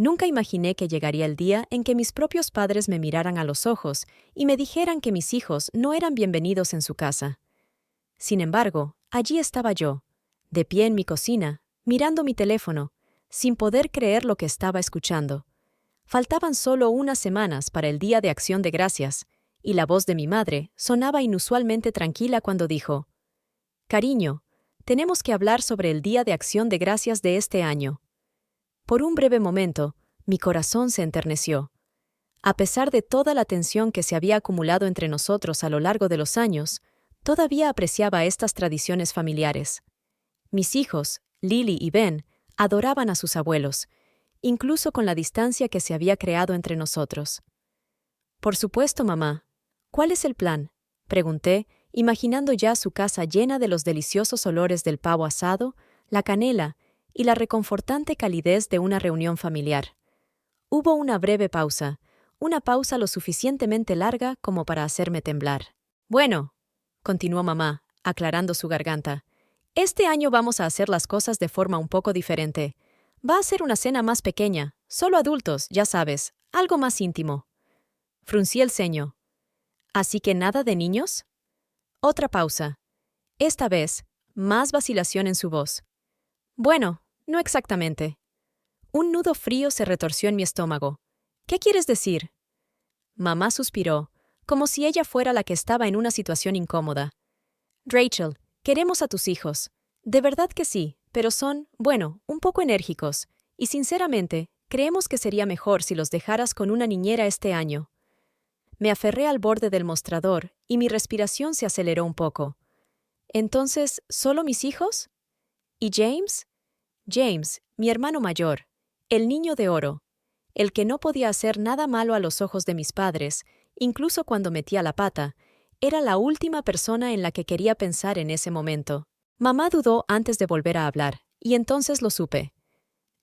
Nunca imaginé que llegaría el día en que mis propios padres me miraran a los ojos y me dijeran que mis hijos no eran bienvenidos en su casa. Sin embargo, allí estaba yo, de pie en mi cocina, mirando mi teléfono, sin poder creer lo que estaba escuchando. Faltaban solo unas semanas para el Día de Acción de Gracias, y la voz de mi madre sonaba inusualmente tranquila cuando dijo: «Cariño, tenemos que hablar sobre el Día de Acción de Gracias de este año». Por un breve momento, mi corazón se enterneció. A pesar de toda la tensión que se había acumulado entre nosotros a lo largo de los años, todavía apreciaba estas tradiciones familiares. Mis hijos, Lily y Ben, adoraban a sus abuelos, incluso con la distancia que se había creado entre nosotros. «Por supuesto, mamá. ¿Cuál es el plan?», pregunté, imaginando ya su casa llena de los deliciosos olores del pavo asado, la canela y la reconfortante calidez de una reunión familiar. Hubo una breve pausa, una pausa lo suficientemente larga como para hacerme temblar. «Bueno», continuó mamá, aclarando su garganta, «este año vamos a hacer las cosas de forma un poco diferente. Va a ser una cena más pequeña, solo adultos, ya sabes, algo más íntimo». Fruncí el ceño. «¿Así que nada de niños?». Otra pausa. Esta vez, más vacilación en su voz. «Bueno, no exactamente». Un nudo frío se retorció en mi estómago. «¿Qué quieres decir?». Mamá suspiró, como si ella fuera la que estaba en una situación incómoda. «Rachel, queremos a tus hijos. De verdad que sí, pero son, bueno, un poco enérgicos, y sinceramente, creemos que sería mejor si los dejaras con una niñera este año». Me aferré al borde del mostrador y mi respiración se aceleró un poco. «¿Entonces, solo mis hijos? ¿Y James?». James, mi hermano mayor, el niño de oro, el que no podía hacer nada malo a los ojos de mis padres, incluso cuando metía la pata, era la última persona en la que quería pensar en ese momento. Mamá dudó antes de volver a hablar, y entonces lo supe.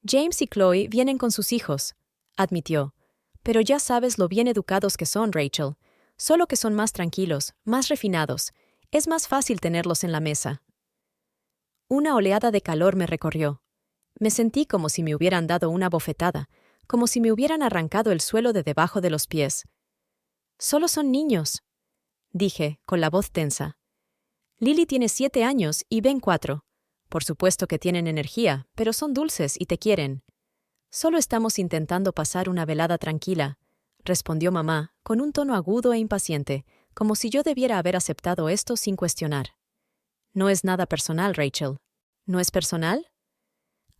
«James y Chloe vienen con sus hijos», admitió. «Pero ya sabes lo bien educados que son, Rachel. Solo que son más tranquilos, más refinados. Es más fácil tenerlos en la mesa». Una oleada de calor me recorrió. Me sentí como si me hubieran dado una bofetada, como si me hubieran arrancado el suelo de debajo de los pies. «Solo son niños», dije, con la voz tensa. «Lily tiene 7 años y Ben 4. Por supuesto que tienen energía, pero son dulces y te quieren». «Solo estamos intentando pasar una velada tranquila», respondió mamá, con un tono agudo e impaciente, como si yo debiera haber aceptado esto sin cuestionar. «No es nada personal, Rachel». «¿No es personal?».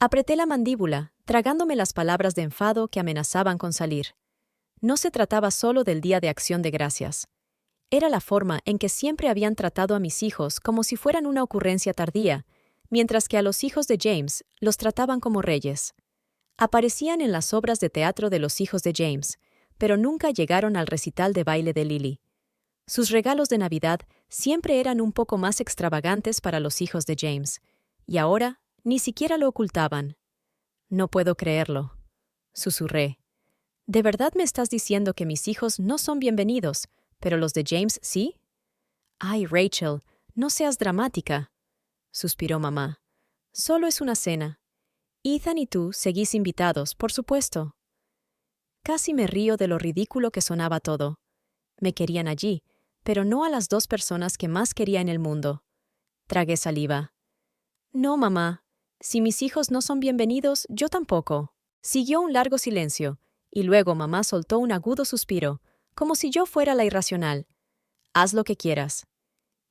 Apreté la mandíbula, tragándome las palabras de enfado que amenazaban con salir. No se trataba solo del Día de Acción de Gracias. Era la forma en que siempre habían tratado a mis hijos como si fueran una ocurrencia tardía, mientras que a los hijos de James los trataban como reyes. Aparecían en las obras de teatro de los hijos de James, pero nunca llegaron al recital de baile de Lily. Sus regalos de Navidad siempre eran un poco más extravagantes para los hijos de James, y ahora ni siquiera lo ocultaban. «No puedo creerlo», susurré. «¿De verdad me estás diciendo que mis hijos no son bienvenidos, pero los de James sí?». «Ay, Rachel, no seas dramática», suspiró mamá. «Solo es una cena. Ethan y tú seguís invitados, por supuesto». Casi me río de lo ridículo que sonaba todo. Me querían allí, pero no a las 2 personas que más quería en el mundo. Tragué saliva. «No, mamá. Si mis hijos no son bienvenidos, yo tampoco». Siguió un largo silencio, y luego mamá soltó un agudo suspiro, como si yo fuera la irracional. «Haz lo que quieras».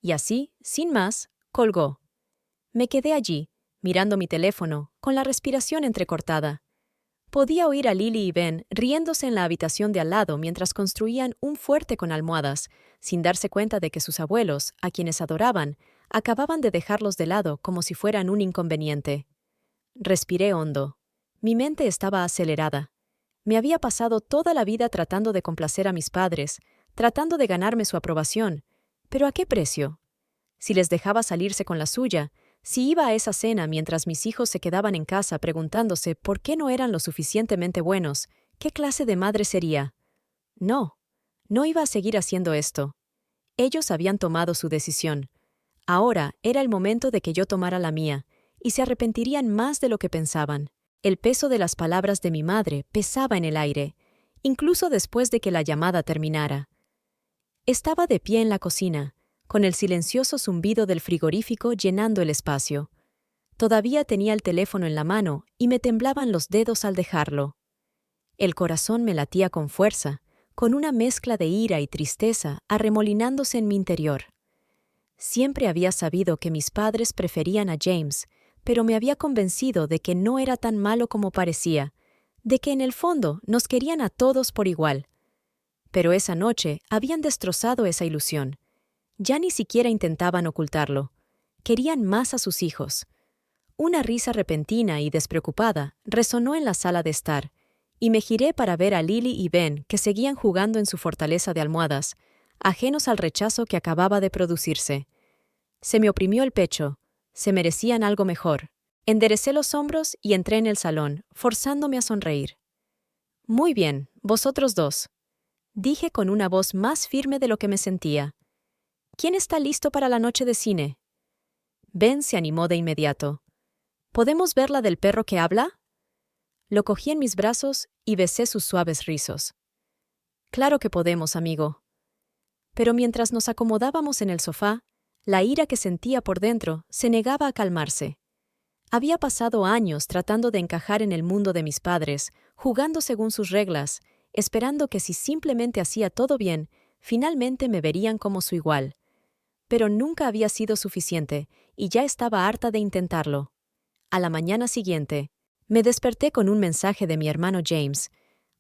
Y así, sin más, colgó. Me quedé allí, mirando mi teléfono, con la respiración entrecortada. Podía oír a Lily y Ben riéndose en la habitación de al lado mientras construían un fuerte con almohadas, sin darse cuenta de que sus abuelos, a quienes adoraban, acababan de dejarlos de lado como si fueran un inconveniente. Respiré hondo. Mi mente estaba acelerada. Me había pasado toda la vida tratando de complacer a mis padres, tratando de ganarme su aprobación. ¿Pero a qué precio? Si les dejaba salirse con la suya, si iba a esa cena mientras mis hijos se quedaban en casa preguntándose por qué no eran lo suficientemente buenos, ¿qué clase de madre sería? No, no iba a seguir haciendo esto. Ellos habían tomado su decisión. Ahora era el momento de que yo tomara la mía, y se arrepentirían más de lo que pensaban. El peso de las palabras de mi madre pesaba en el aire, incluso después de que la llamada terminara. Estaba de pie en la cocina, con el silencioso zumbido del frigorífico llenando el espacio. Todavía tenía el teléfono en la mano y me temblaban los dedos al dejarlo. El corazón me latía con fuerza, con una mezcla de ira y tristeza arremolinándose en mi interior. Siempre había sabido que mis padres preferían a James, pero me había convencido de que no era tan malo como parecía, de que en el fondo nos querían a todos por igual. Pero esa noche habían destrozado esa ilusión. Ya ni siquiera intentaban ocultarlo. Querían más a sus hijos. Una risa repentina y despreocupada resonó en la sala de estar, y me giré para ver a Lily y Ben que seguían jugando en su fortaleza de almohadas, ajenos al rechazo que acababa de producirse. Se me oprimió el pecho. Se merecían algo mejor. Enderecé los hombros y entré en el salón, forzándome a sonreír. «Muy bien, vosotros dos», dije con una voz más firme de lo que me sentía. «¿Quién está listo para la noche de cine?» Ben se animó de inmediato. «¿Podemos ver la del perro que habla?» Lo cogí en mis brazos y besé sus suaves rizos. «Claro que podemos, amigo». Pero mientras nos acomodábamos en el sofá, la ira que sentía por dentro se negaba a calmarse. Había pasado años tratando de encajar en el mundo de mis padres, jugando según sus reglas, esperando que si simplemente hacía todo bien, finalmente me verían como su igual. Pero nunca había sido suficiente, y ya estaba harta de intentarlo. A la mañana siguiente, me desperté con un mensaje de mi hermano James.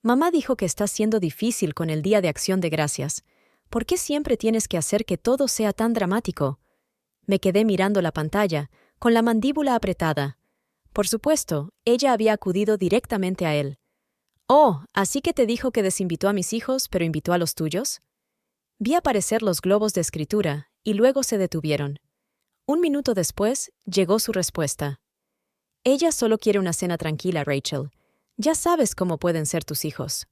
«Mamá dijo que está siendo difícil con el Día de Acción de Gracias. ¿Por qué siempre tienes que hacer que todo sea tan dramático?» Me quedé mirando la pantalla, con la mandíbula apretada. Por supuesto, ella había acudido directamente a él. «Oh, ¿así que te dijo que desinvitó a mis hijos, pero invitó a los tuyos?» Vi aparecer los globos de escritura, y luego se detuvieron. Un minuto después, llegó su respuesta. «Ella solo quiere una cena tranquila, Rachel. Ya sabes cómo pueden ser tus hijos».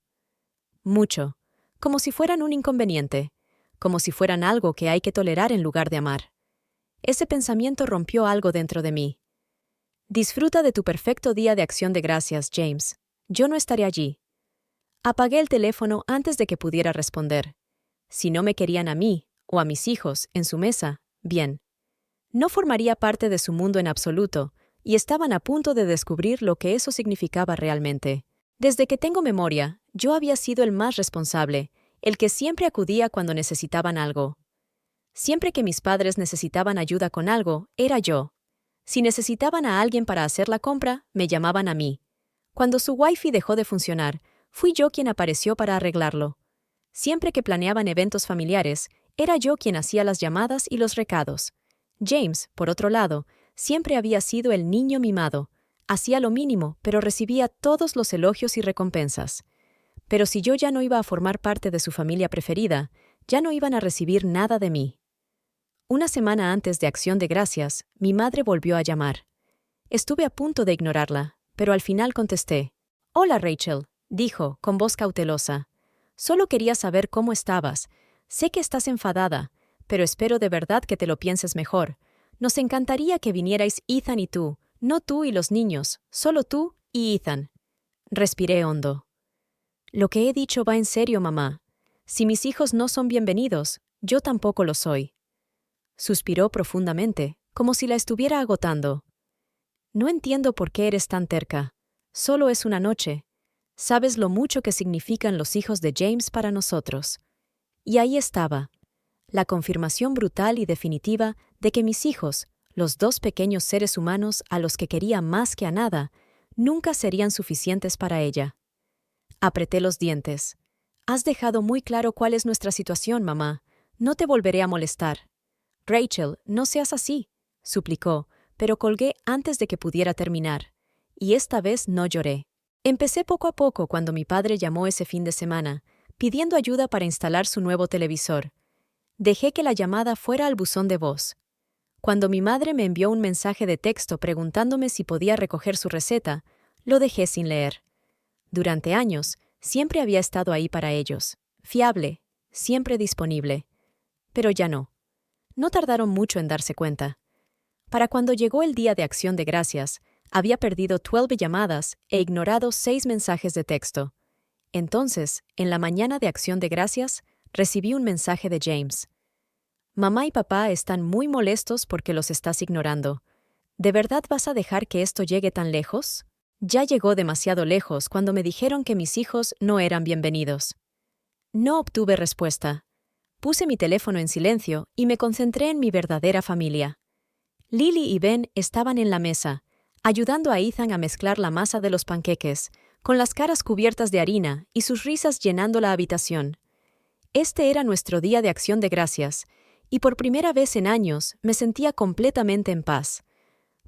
Mucho. Como si fueran un inconveniente. Como si fueran algo que hay que tolerar en lugar de amar. Ese pensamiento rompió algo dentro de mí. «Disfruta de tu perfecto Día de Acción de Gracias, James. Yo no estaré allí». Apagué el teléfono antes de que pudiera responder. Si no me querían a mí, o a mis hijos, en su mesa, bien. No formaría parte de su mundo en absoluto, y estaban a punto de descubrir lo que eso significaba realmente. Desde que tengo memoria, yo había sido el más responsable, el que siempre acudía cuando necesitaban algo. Siempre que mis padres necesitaban ayuda con algo, era yo. Si necesitaban a alguien para hacer la compra, me llamaban a mí. Cuando su Wi-Fi dejó de funcionar, fui yo quien apareció para arreglarlo. Siempre que planeaban eventos familiares, era yo quien hacía las llamadas y los recados. James, por otro lado, siempre había sido el niño mimado. Hacía lo mínimo, pero recibía todos los elogios y recompensas. Pero si yo ya no iba a formar parte de su familia preferida, ya no iban a recibir nada de mí. Una semana antes de Acción de Gracias, mi madre volvió a llamar. Estuve a punto de ignorarla, pero al final contesté. «Hola, Rachel», dijo, con voz cautelosa. «Solo quería saber cómo estabas. Sé que estás enfadada, pero espero de verdad que te lo pienses mejor. Nos encantaría que vinierais Ethan y tú, no tú y los niños, solo tú y Ethan». Respiré hondo. «Lo que he dicho va en serio, mamá. Si mis hijos no son bienvenidos, yo tampoco lo soy». Suspiró profundamente, como si la estuviera agotando. «No entiendo por qué eres tan terca. Solo es una noche. Sabes lo mucho que significan los hijos de James para nosotros». Y ahí estaba, la confirmación brutal y definitiva de que mis hijos, los dos pequeños seres humanos a los que quería más que a nada, nunca serían suficientes para ella. Apreté los dientes. «Has dejado muy claro cuál es nuestra situación, mamá. No te volveré a molestar». «Rachel, no seas así», suplicó, pero colgué antes de que pudiera terminar. Y esta vez no lloré. Empecé poco a poco cuando mi padre llamó ese fin de semana, pidiendo ayuda para instalar su nuevo televisor. Dejé que la llamada fuera al buzón de voz. Cuando mi madre me envió un mensaje de texto preguntándome si podía recoger su receta, lo dejé sin leer. Durante años, siempre había estado ahí para ellos, fiable, siempre disponible. Pero ya no. No tardaron mucho en darse cuenta. Para cuando llegó el Día de Acción de Gracias, Había perdido 12 llamadas e ignorado 6 mensajes de texto. Entonces, en la mañana de Acción de Gracias, recibí un mensaje de James. Mamá y papá están muy molestos porque los estás ignorando. ¿De verdad vas a dejar que esto llegue tan lejos? Ya llegó demasiado lejos cuando me dijeron que mis hijos no eran bienvenidos. No obtuve respuesta. Puse mi teléfono en silencio y me concentré en mi verdadera familia. Lily y Ben estaban en la mesa, ayudando a Ethan a mezclar la masa de los panqueques, con las caras cubiertas de harina y sus risas llenando la habitación. Este era nuestro día de Acción de Gracias, y por primera vez en años me sentía completamente en paz.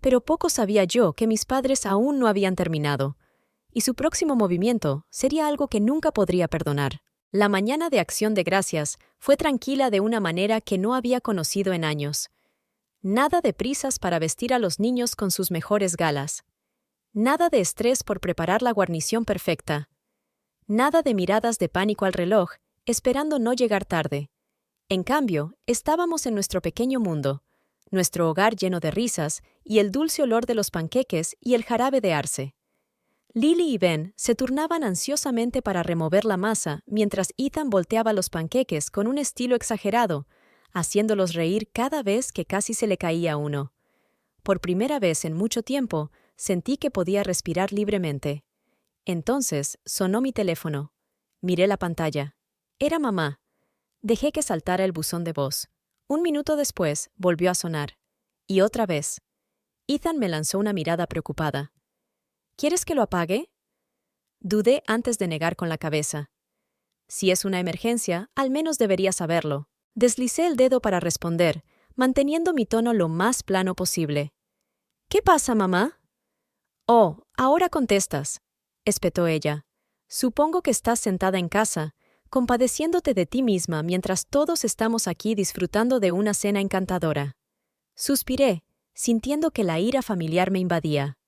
Pero poco sabía yo que mis padres aún no habían terminado, y su próximo movimiento sería algo que nunca podría perdonar. La mañana de Acción de Gracias fue tranquila de una manera que no había conocido en años. Nada de prisas para vestir a los niños con sus mejores galas. Nada de estrés por preparar la guarnición perfecta. Nada de miradas de pánico al reloj, esperando no llegar tarde. En cambio, estábamos en nuestro pequeño mundo, nuestro hogar lleno de risas y el dulce olor de los panqueques y el jarabe de arce. Lily y Ben se turnaban ansiosamente para remover la masa mientras Ethan volteaba los panqueques con un estilo exagerado, haciéndolos reír cada vez que casi se le caía uno. Por primera vez en mucho tiempo, sentí que podía respirar libremente. Entonces sonó mi teléfono. Miré la pantalla. Era mamá. Dejé que saltara el buzón de voz. 1 minuto después volvió a sonar. Y otra vez. Ethan me lanzó una mirada preocupada. ¿Quieres que lo apague? Dudé antes de negar con la cabeza. Si es una emergencia, al menos debería saberlo. Deslicé el dedo para responder, manteniendo mi tono lo más plano posible. ¿Qué pasa, mamá? Oh, ahora contestas, espetó ella. Supongo que estás sentada en casa, compadeciéndote de ti misma mientras todos estamos aquí disfrutando de una cena encantadora. Suspiré, sintiendo que la ira familiar me invadía.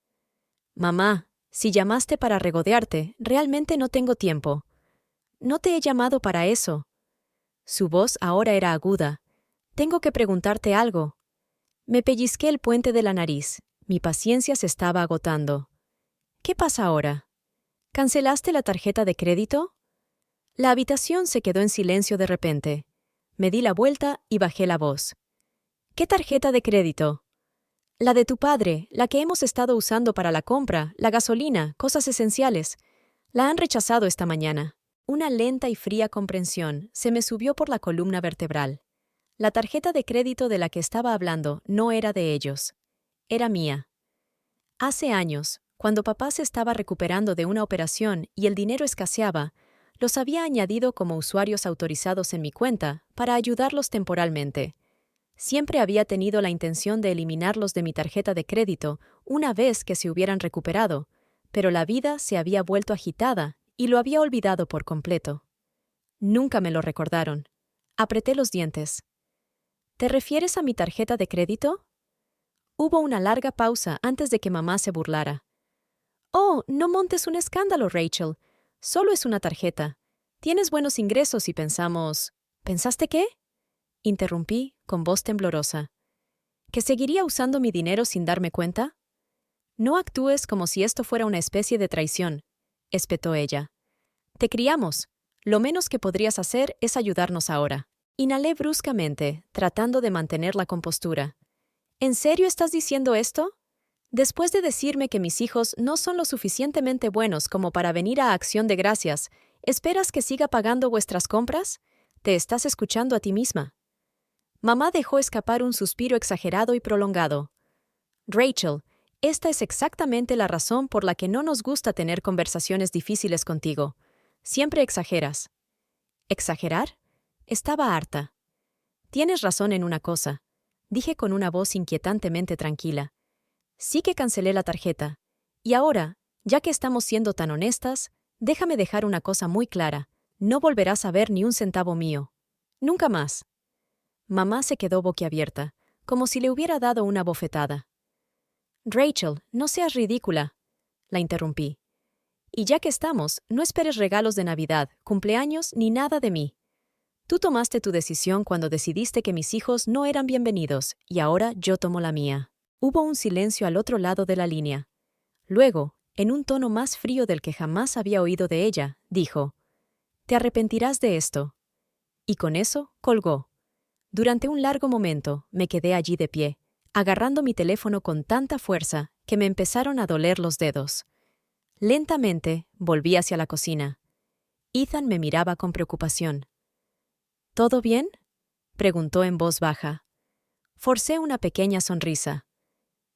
Mamá, si llamaste para regodearte, realmente no tengo tiempo. No te he llamado para eso. Su voz ahora era aguda. Tengo que preguntarte algo. Me pellizqué el puente de la nariz. Mi paciencia se estaba agotando. ¿Qué pasa ahora? ¿Cancelaste la tarjeta de crédito? La habitación se quedó en silencio de repente. Me di la vuelta y bajé la voz. ¿Qué tarjeta de crédito? La de tu padre, la que hemos estado usando para la compra, la gasolina, cosas esenciales. La han rechazado esta mañana. Una lenta y fría comprensión se me subió por la columna vertebral. La tarjeta de crédito de la que estaba hablando no era de ellos. Era mía. Hace años, cuando papá se estaba recuperando de una operación y el dinero escaseaba, los había añadido como usuarios autorizados en mi cuenta para ayudarlos temporalmente. Siempre había tenido la intención de eliminarlos de mi tarjeta de crédito una vez que se hubieran recuperado, pero la vida se había vuelto agitada y lo había olvidado por completo. Nunca me lo recordaron. Apreté los dientes. ¿Te refieres a mi tarjeta de crédito? Hubo una larga pausa antes de que mamá se burlara. Oh, no montes un escándalo, Rachel. Solo es una tarjeta. Tienes buenos ingresos y pensamos... ¿Pensaste qué? Interrumpí con voz temblorosa. ¿Que seguiría usando mi dinero sin darme cuenta? No actúes como si esto fuera una especie de traición, espetó ella. Te criamos. Lo menos que podrías hacer es ayudarnos ahora. Inhalé bruscamente, tratando de mantener la compostura. ¿En serio estás diciendo esto? Después de decirme que mis hijos no son lo suficientemente buenos como para venir a Acción de Gracias, ¿esperas que siga pagando vuestras compras? Te estás escuchando a ti misma. Mamá dejó escapar un suspiro exagerado y prolongado. Rachel, esta es exactamente la razón por la que no nos gusta tener conversaciones difíciles contigo. Siempre exageras. ¿Exagerar? Estaba harta. Tienes razón en una cosa, dije con una voz inquietantemente tranquila. Sí que cancelé la tarjeta. Y ahora, ya que estamos siendo tan honestas, déjame dejar una cosa muy clara. No volverás a ver ni un centavo mío. Nunca más. Mamá se quedó boquiabierta, como si le hubiera dado una bofetada. Rachel, no seas ridícula, la interrumpí. Y ya que estamos, no esperes regalos de Navidad, cumpleaños ni nada de mí. Tú tomaste tu decisión cuando decidiste que mis hijos no eran bienvenidos, y ahora yo tomo la mía. Hubo un silencio al otro lado de la línea. Luego, en un tono más frío del que jamás había oído de ella, dijo: «Te arrepentirás de esto». Y con eso, colgó. Durante un largo momento, me quedé allí de pie, agarrando mi teléfono con tanta fuerza que me empezaron a doler los dedos. Lentamente, volví hacia la cocina. Ethan me miraba con preocupación. «¿Todo bien?», preguntó en voz baja. Forcé una pequeña sonrisa.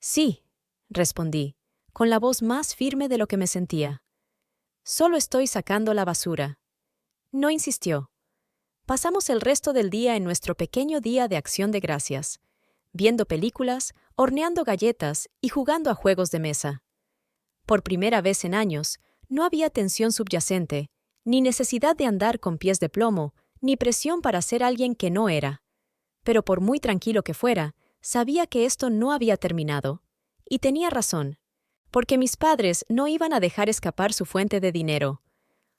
«Sí», respondí, con la voz más firme de lo que me sentía. «Solo estoy sacando la basura». No insistió. Pasamos el resto del día en nuestro pequeño día de acción de gracias, viendo películas, horneando galletas y jugando a juegos de mesa. Por primera vez en años, no había tensión subyacente, ni necesidad de andar con pies de plomo, ni presión para ser alguien que no era. Pero por muy tranquilo que fuera, sabía que esto no había terminado. Y tenía razón, porque mis padres no iban a dejar escapar su fuente de dinero.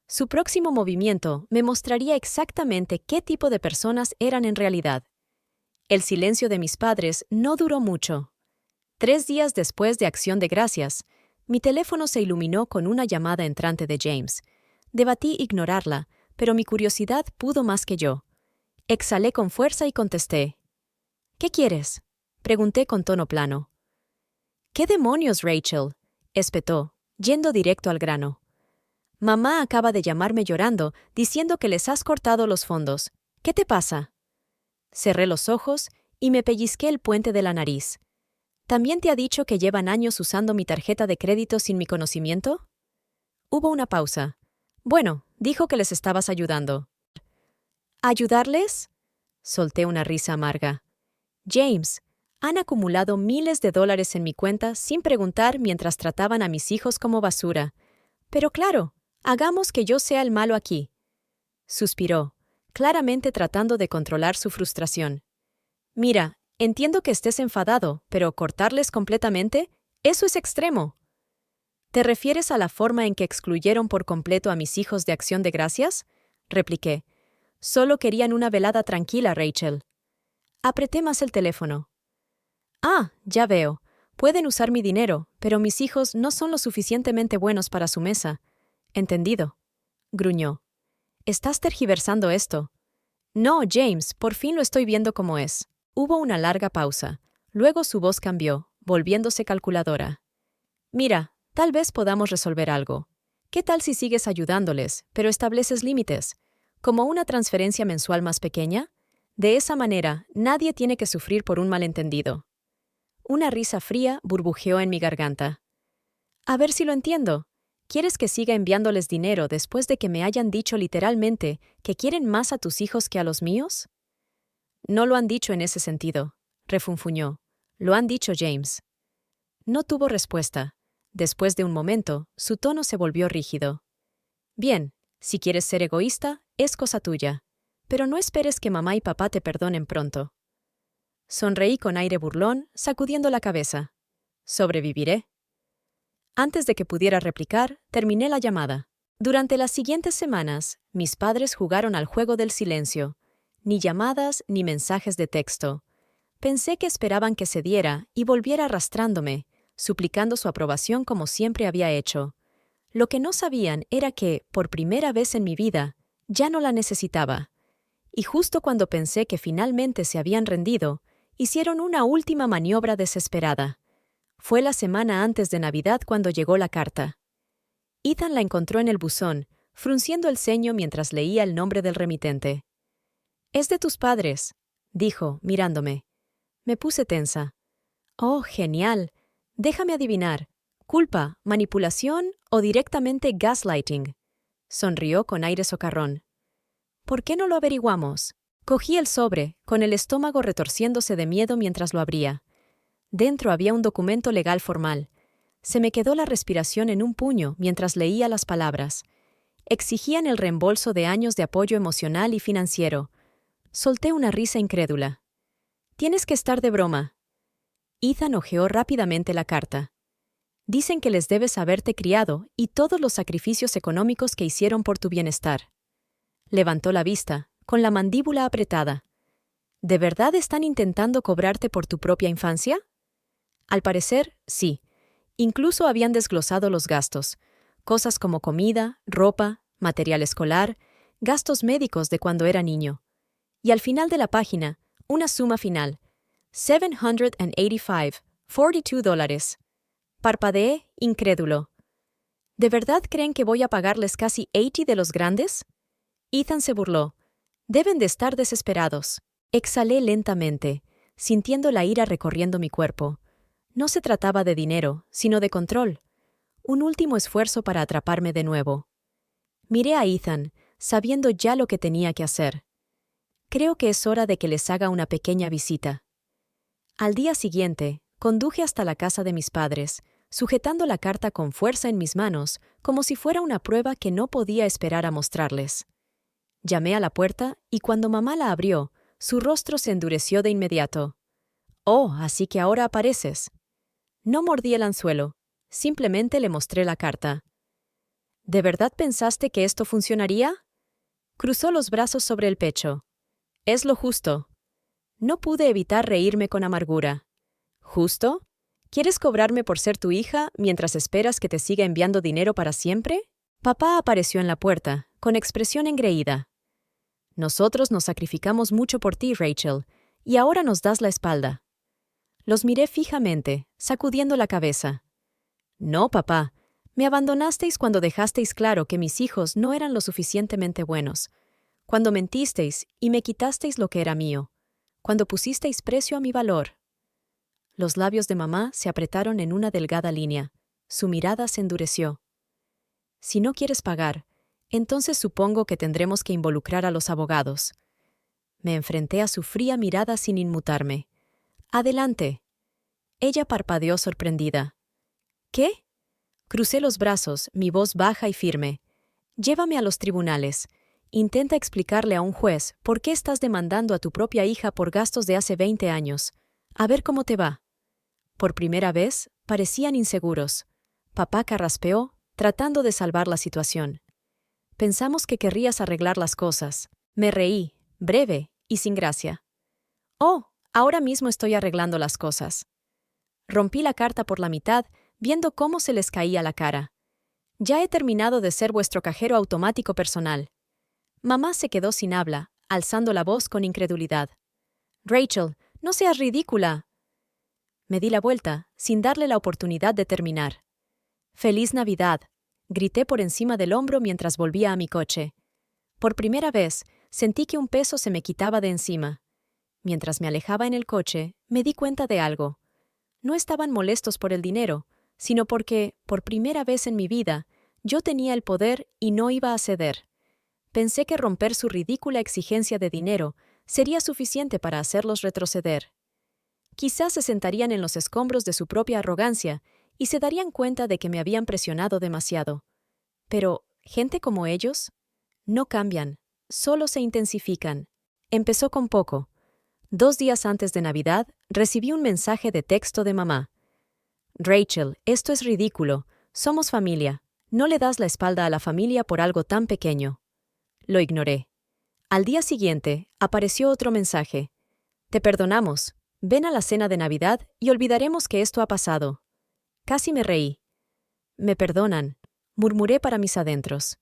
Su próximo movimiento me mostraría exactamente qué tipo de personas eran en realidad. El silencio de mis padres no duró mucho. 3 días después de Acción de Gracias, mi teléfono se iluminó con una llamada entrante de James. Debatí ignorarla, pero mi curiosidad pudo más que yo. Exhalé con fuerza y contesté. «¿Qué quieres?», pregunté con tono plano. «¿Qué demonios, Rachel?», espetó, yendo directo al grano. «Mamá acaba de llamarme llorando, diciendo que les has cortado los fondos. ¿Qué te pasa?». Cerré los ojos y me pellizqué el puente de la nariz. «¿También te ha dicho que llevan años usando mi tarjeta de crédito sin mi conocimiento?». Hubo una pausa. «Bueno, dijo que les estabas ayudando». «¿Ayudarles?», solté una risa amarga. «James, han acumulado miles de dólares en mi cuenta sin preguntar mientras trataban a mis hijos como basura. Pero claro, hagamos que yo sea el malo aquí». Suspiró, claramente tratando de controlar su frustración. «Mira, entiendo que estés enfadado, pero ¿cortarles completamente? Eso es extremo». «¿Te refieres a la forma en que excluyeron por completo a mis hijos de Acción de Gracias?», repliqué. «Solo querían una velada tranquila, Rachel». Apreté más el teléfono. «Ah, ya veo. Pueden usar mi dinero, pero mis hijos no son lo suficientemente buenos para su mesa». «Entendido», gruñó. «Estás tergiversando esto». «No, James, por fin lo estoy viendo como es». Hubo una larga pausa. Luego su voz cambió, volviéndose calculadora. «Mira, tal vez podamos resolver algo. ¿Qué tal si sigues ayudándoles, pero estableces límites? ¿Como una transferencia mensual más pequeña? De esa manera, nadie tiene que sufrir por un malentendido». Una risa fría burbujeó en mi garganta. «A ver si lo entiendo. ¿Quieres que siga enviándoles dinero después de que me hayan dicho literalmente que quieren más a tus hijos que a los míos?» «No lo han dicho en ese sentido», refunfuñó. «Lo han dicho, James». No tuvo respuesta. Después de un momento, su tono se volvió rígido. «Bien, si quieres ser egoísta, es cosa tuya. Pero no esperes que mamá y papá te perdonen pronto». Sonreí con aire burlón, sacudiendo la cabeza. «Sobreviviré». Antes de que pudiera replicar, terminé la llamada. Durante las siguientes semanas, mis padres jugaron al juego del silencio. Ni llamadas ni mensajes de texto. Pensé que esperaban que cediera y volviera arrastrándome, suplicando su aprobación como siempre había hecho. Lo que no sabían era que, por primera vez en mi vida, ya no la necesitaba. Y justo cuando pensé que finalmente se habían rendido, hicieron una última maniobra desesperada. Fue la semana antes de Navidad cuando llegó la carta. Ethan la encontró en el buzón, frunciendo el ceño mientras leía el nombre del remitente. «Es de tus padres», dijo, mirándome. Me puse tensa. «Oh, genial. Déjame adivinar. ¿Culpa, manipulación o directamente gaslighting?». Sonrió con aire socarrón. «¿Por qué no lo averiguamos?». Cogí el sobre, con el estómago retorciéndose de miedo mientras lo abría. Dentro había un documento legal formal. Se me quedó la respiración en un puño mientras leía las palabras. Exigían el reembolso de años de apoyo emocional y financiero. Solté una risa incrédula. «Tienes que estar de broma». Ethan hojeó rápidamente la carta. «Dicen que les debes haberte criado y todos los sacrificios económicos que hicieron por tu bienestar». Levantó la vista, con la mandíbula apretada. «¿De verdad están intentando cobrarte por tu propia infancia?». Al parecer, sí. Incluso habían desglosado los gastos, cosas como comida, ropa, material escolar, gastos médicos de cuando era niño. Y al final de la página, una suma final, $785, $42. Parpadeé, incrédulo. ¿De verdad creen que voy a pagarles casi 80 de los grandes? Ethan se burló. Deben de estar desesperados. Exhalé lentamente, sintiendo la ira recorriendo mi cuerpo. No se trataba de dinero, sino de control. Un último esfuerzo para atraparme de nuevo. Miré a Ethan, sabiendo ya lo que tenía que hacer. Creo que es hora de que les haga una pequeña visita. Al día siguiente, conduje hasta la casa de mis padres, sujetando la carta con fuerza en mis manos, como si fuera una prueba que no podía esperar a mostrarles. Llamé a la puerta y cuando mamá la abrió, su rostro se endureció de inmediato. «Oh, así que ahora apareces». No mordí el anzuelo, simplemente le mostré la carta. ¿De verdad pensaste que esto funcionaría? Cruzó los brazos sobre el pecho. Es lo justo. No pude evitar reírme con amargura. ¿Justo? ¿Quieres cobrarme por ser tu hija mientras esperas que te siga enviando dinero para siempre? Papá apareció en la puerta, con expresión engreída. Nosotros nos sacrificamos mucho por ti, Rachel, y ahora nos das la espalda. Los miré fijamente, sacudiendo la cabeza. No, papá. Me abandonasteis cuando dejasteis claro que mis hijos no eran lo suficientemente buenos, cuando mentisteis y me quitasteis lo que era mío, cuando pusisteis precio a mi valor. Los labios de mamá se apretaron en una delgada línea. Su mirada se endureció. Si no quieres pagar, entonces supongo que tendremos que involucrar a los abogados. Me enfrenté a su fría mirada sin inmutarme. Adelante. Ella parpadeó sorprendida. ¿Qué? Crucé los brazos, mi voz baja y firme. Llévame a los tribunales. Intenta explicarle a un juez por qué estás demandando a tu propia hija por gastos de hace 20 años. A ver cómo te va. Por primera vez, parecían inseguros. Papá carraspeó, tratando de salvar la situación. Pensamos que querrías arreglar las cosas. Me reí, breve y sin gracia. Oh, ahora mismo estoy arreglando las cosas. Rompí la carta por la mitad, viendo cómo se les caía la cara. Ya he terminado de ser vuestro cajero automático personal. Mamá se quedó sin habla, alzando la voz con incredulidad. Rachel, no seas ridícula. Me di la vuelta, sin darle la oportunidad de terminar. ¡Feliz Navidad!, grité por encima del hombro mientras volvía a mi coche. Por primera vez, sentí que un peso se me quitaba de encima. Mientras me alejaba en el coche, me di cuenta de algo. No estaban molestos por el dinero, sino porque, por primera vez en mi vida, yo tenía el poder y no iba a ceder. Pensé que romper su ridícula exigencia de dinero sería suficiente para hacerlos retroceder. Quizás se sentarían en los escombros de su propia arrogancia y se darían cuenta de que me habían presionado demasiado. Pero, ¿gente como ellos? No cambian, solo se intensifican. Empezó con poco. 2 días antes de Navidad, recibí un mensaje de texto de mamá. Rachel, esto es ridículo. Somos familia. No le das la espalda a la familia por algo tan pequeño. Lo ignoré. Al día siguiente, apareció otro mensaje. Te perdonamos. Ven a la cena de Navidad y olvidaremos que esto ha pasado. Casi me reí. Me perdonan, murmuré para mis adentros.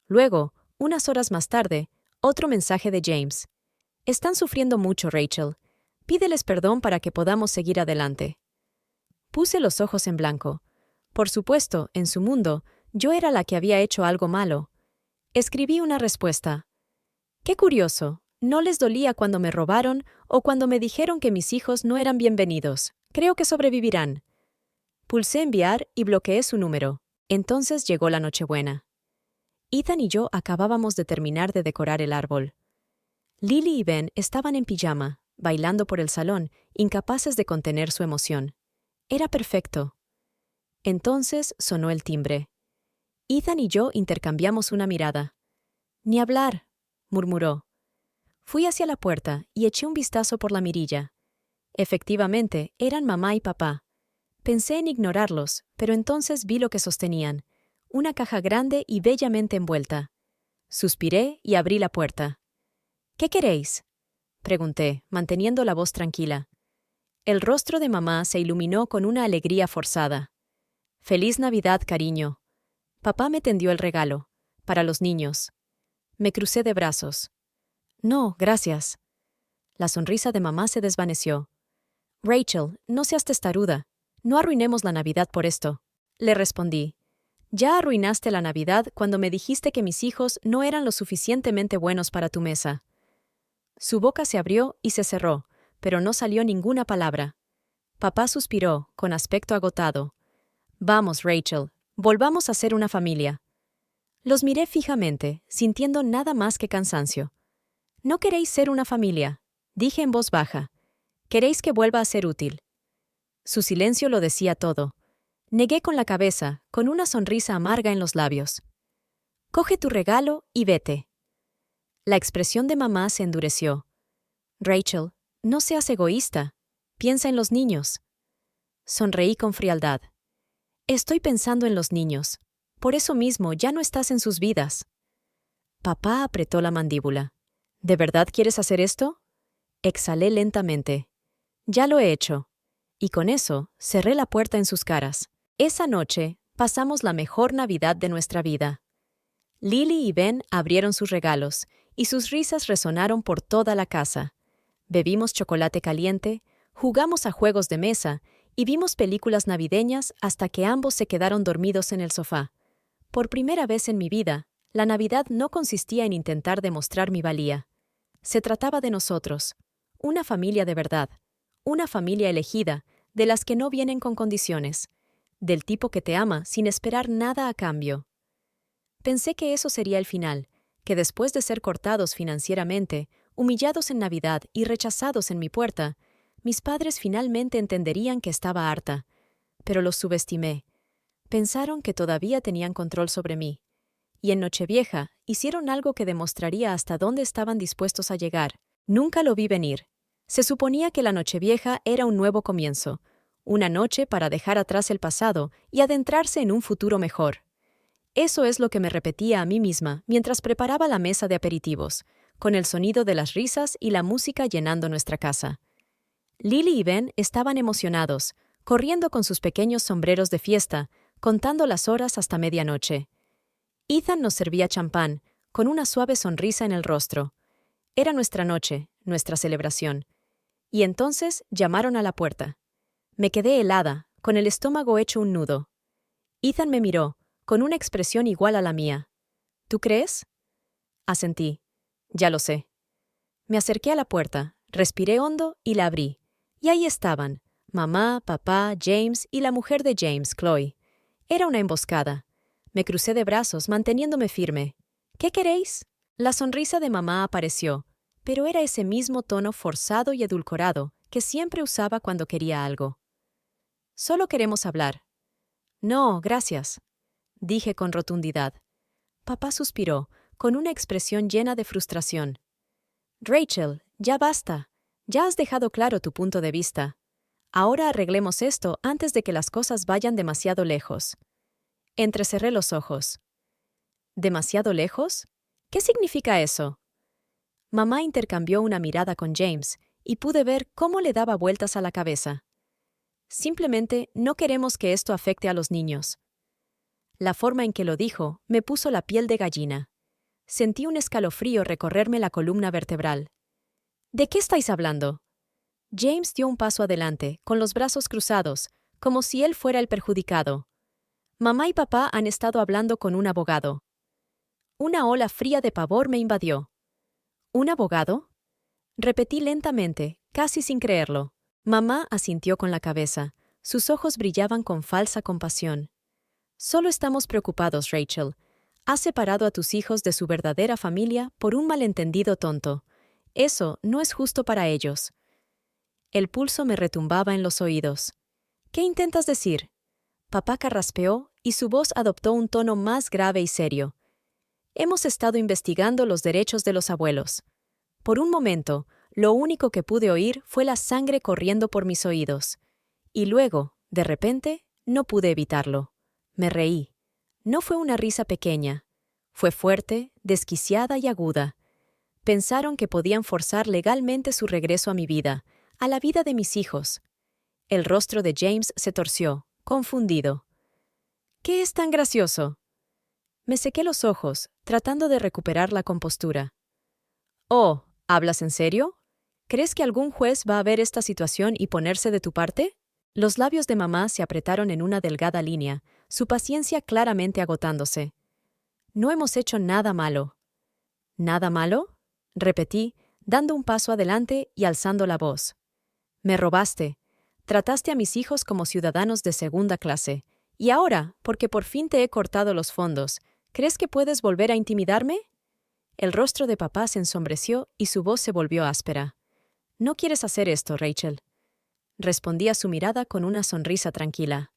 Luego, unas horas más tarde, otro mensaje de James. Están sufriendo mucho, Rachel. Pídeles perdón para que podamos seguir adelante. Puse los ojos en blanco. Por supuesto, en su mundo, yo era la que había hecho algo malo. Escribí una respuesta. Qué curioso, no les dolía cuando me robaron o cuando me dijeron que mis hijos no eran bienvenidos. Creo que sobrevivirán. Pulsé enviar y bloqueé su número. Entonces llegó la Nochebuena. Ethan y yo acabábamos de terminar de decorar el árbol. Lily y Ben estaban en pijama, bailando por el salón, incapaces de contener su emoción. Era perfecto. Entonces sonó el timbre. Ethan y yo intercambiamos una mirada. «Ni hablar», murmuró. Fui hacia la puerta y eché un vistazo por la mirilla. Efectivamente, eran mamá y papá. Pensé en ignorarlos, pero entonces vi lo que sostenían, una caja grande y bellamente envuelta. Suspiré y abrí la puerta. «¿Qué queréis?», pregunté, manteniendo la voz tranquila. El rostro de mamá se iluminó con una alegría forzada. Feliz Navidad, cariño. Papá me tendió el regalo. Para los niños. Me crucé de brazos. No, gracias. La sonrisa de mamá se desvaneció. Rachel, no seas testaruda. No arruinemos la Navidad por esto. Le respondí. Ya arruinaste la Navidad cuando me dijiste que mis hijos no eran lo suficientemente buenos para tu mesa. Su boca se abrió y se cerró, pero no salió ninguna palabra. Papá suspiró, con aspecto agotado. Vamos, Rachel, volvamos a ser una familia. Los miré fijamente, sintiendo nada más que cansancio. No queréis ser una familia, dije en voz baja. Queréis que vuelva a ser útil. Su silencio lo decía todo. Negué con la cabeza, con una sonrisa amarga en los labios. Coge tu regalo y vete. La expresión de mamá se endureció. Rachel, no seas egoísta. Piensa en los niños. Sonreí con frialdad. Estoy pensando en los niños. Por eso mismo ya no estás en sus vidas. Papá apretó la mandíbula. ¿De verdad quieres hacer esto? Exhalé lentamente. Ya lo he hecho. Y con eso cerré la puerta en sus caras. Esa noche pasamos la mejor Navidad de nuestra vida. Lily y Ben abrieron sus regalos, y sus risas resonaron por toda la casa. Bebimos chocolate caliente, jugamos a juegos de mesa y vimos películas navideñas hasta que ambos se quedaron dormidos en el sofá. Por primera vez en mi vida, la Navidad no consistía en intentar demostrar mi valía. Se trataba de nosotros, una familia de verdad, una familia elegida, de las que no vienen con condiciones, del tipo que te ama sin esperar nada a cambio. Pensé que eso sería el final, que después de ser cortados financieramente, humillados en Navidad y rechazados en mi puerta, mis padres finalmente entenderían que estaba harta, pero los subestimé. Pensaron que todavía tenían control sobre mí. Y en Nochevieja hicieron algo que demostraría hasta dónde estaban dispuestos a llegar. Nunca lo vi venir. Se suponía que la Nochevieja era un nuevo comienzo, una noche para dejar atrás el pasado y adentrarse en un futuro mejor. Eso es lo que me repetía a mí misma mientras preparaba la mesa de aperitivos, con el sonido de las risas y la música llenando nuestra casa. Lily y Ben estaban emocionados, corriendo con sus pequeños sombreros de fiesta, contando las horas hasta medianoche. Ethan nos servía champán, con una suave sonrisa en el rostro. Era nuestra noche, nuestra celebración. Y entonces llamaron a la puerta. Me quedé helada, con el estómago hecho un nudo. Ethan me miró, con una expresión igual a la mía. ¿Tú crees? Asentí. Ya lo sé. Me acerqué a la puerta, respiré hondo y la abrí. Y ahí estaban, mamá, papá, James y la mujer de James, Chloe. Era una emboscada. Me crucé de brazos, manteniéndome firme. ¿Qué queréis? La sonrisa de mamá apareció, pero era ese mismo tono forzado y edulcorado que siempre usaba cuando quería algo. Solo queremos hablar. No, gracias, dije con rotundidad. Papá suspiró, con una expresión llena de frustración. Rachel, ya basta. Ya has dejado claro tu punto de vista. Ahora arreglemos esto antes de que las cosas vayan demasiado lejos. Entrecerré los ojos. ¿Demasiado lejos? ¿Qué significa eso? Mamá intercambió una mirada con James y pude ver cómo le daba vueltas a la cabeza. Simplemente no queremos que esto afecte a los niños. La forma en que lo dijo me puso la piel de gallina. Sentí un escalofrío recorrerme la columna vertebral. ¿De qué estáis hablando? James dio un paso adelante, con los brazos cruzados, como si él fuera el perjudicado. Mamá y papá han estado hablando con un abogado. Una ola fría de pavor me invadió. ¿Un abogado? Repetí lentamente, casi sin creerlo. Mamá asintió con la cabeza. Sus ojos brillaban con falsa compasión. Solo estamos preocupados, Rachel. Has separado a tus hijos de su verdadera familia por un malentendido tonto. Eso no es justo para ellos. El pulso me retumbaba en los oídos. ¿Qué intentas decir? Papá carraspeó y su voz adoptó un tono más grave y serio. Hemos estado investigando los derechos de los abuelos. Por un momento, lo único que pude oír fue la sangre corriendo por mis oídos. Y luego, de repente, no pude evitarlo. Me reí. No fue una risa pequeña. Fue fuerte, desquiciada y aguda. Pensaron que podían forzar legalmente su regreso a mi vida, a la vida de mis hijos. El rostro de James se torció, confundido. ¿Qué es tan gracioso? Me sequé los ojos, tratando de recuperar la compostura. Oh, ¿hablas en serio? ¿Crees que algún juez va a ver esta situación y ponerse de tu parte? Los labios de mamá se apretaron en una delgada línea, su paciencia claramente agotándose. No hemos hecho nada malo. ¿Nada malo? Repetí, dando un paso adelante y alzando la voz. Me robaste. Trataste a mis hijos como ciudadanos de segunda clase. Y ahora, porque por fin te he cortado los fondos, ¿crees que puedes volver a intimidarme? El rostro de papá se ensombreció y su voz se volvió áspera. No quieres hacer esto, Rachel. Respondí a su mirada con una sonrisa tranquila.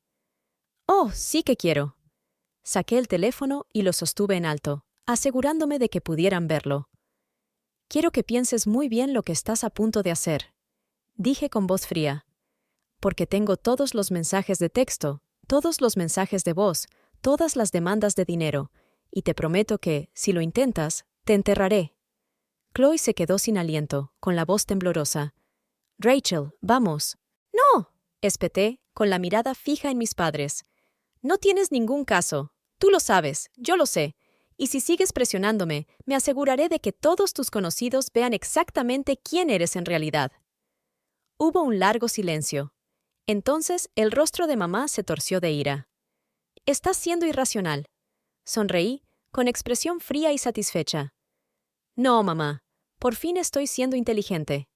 Oh, sí que quiero. Saqué el teléfono y lo sostuve en alto, asegurándome de que pudieran verlo. Quiero que pienses muy bien lo que estás a punto de hacer, dije con voz fría. Porque tengo todos los mensajes de texto, todos los mensajes de voz, todas las demandas de dinero, y te prometo que, si lo intentas, te enterraré. Chloe se quedó sin aliento, con la voz temblorosa. Rachel, vamos. No, espeté, con la mirada fija en mis padres. No tienes ningún caso. Tú lo sabes, yo lo sé. Y si sigues presionándome, me aseguraré de que todos tus conocidos vean exactamente quién eres en realidad. Hubo un largo silencio. Entonces el rostro de mamá se torció de ira. Estás siendo irracional. Sonreí, con expresión fría y satisfecha. No, mamá. Por fin estoy siendo inteligente.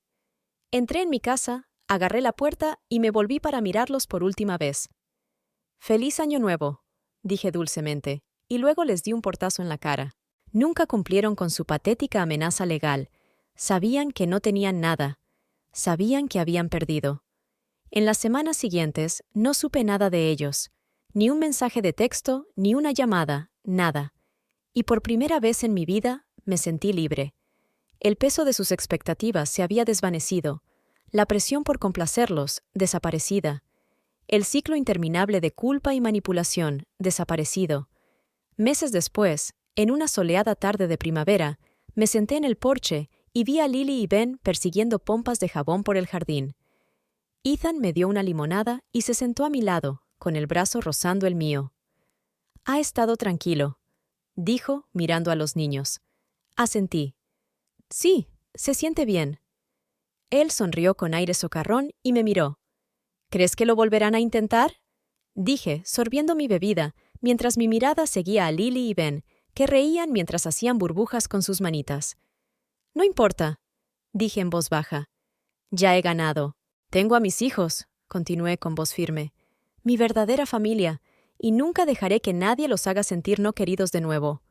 Entré en mi casa, agarré la puerta y me volví para mirarlos por última vez. «Feliz Año Nuevo», dije dulcemente, y luego les di un portazo en la cara. Nunca cumplieron con su patética amenaza legal. Sabían que no tenían nada. Sabían que habían perdido. En las semanas siguientes no supe nada de ellos. Ni un mensaje de texto, ni una llamada, nada. Y por primera vez en mi vida me sentí libre. El peso de sus expectativas se había desvanecido. La presión por complacerlos, desaparecida. El ciclo interminable de culpa y manipulación, desaparecido. Meses después, en una soleada tarde de primavera, me senté en el porche y vi a Lily y Ben persiguiendo pompas de jabón por el jardín. Ethan me dio una limonada y se sentó a mi lado, con el brazo rozando el mío. «Ha estado tranquilo», dijo, mirando a los niños. Asentí. «Sí, se siente bien». Él sonrió con aire socarrón y me miró. «¿Crees que lo volverán a intentar?», dije, sorbiendo mi bebida, mientras mi mirada seguía a Lily y Ben, que reían mientras hacían burbujas con sus manitas. «No importa», dije en voz baja. «Ya he ganado. Tengo a mis hijos», continué con voz firme, «mi verdadera familia, y nunca dejaré que nadie los haga sentir no queridos de nuevo.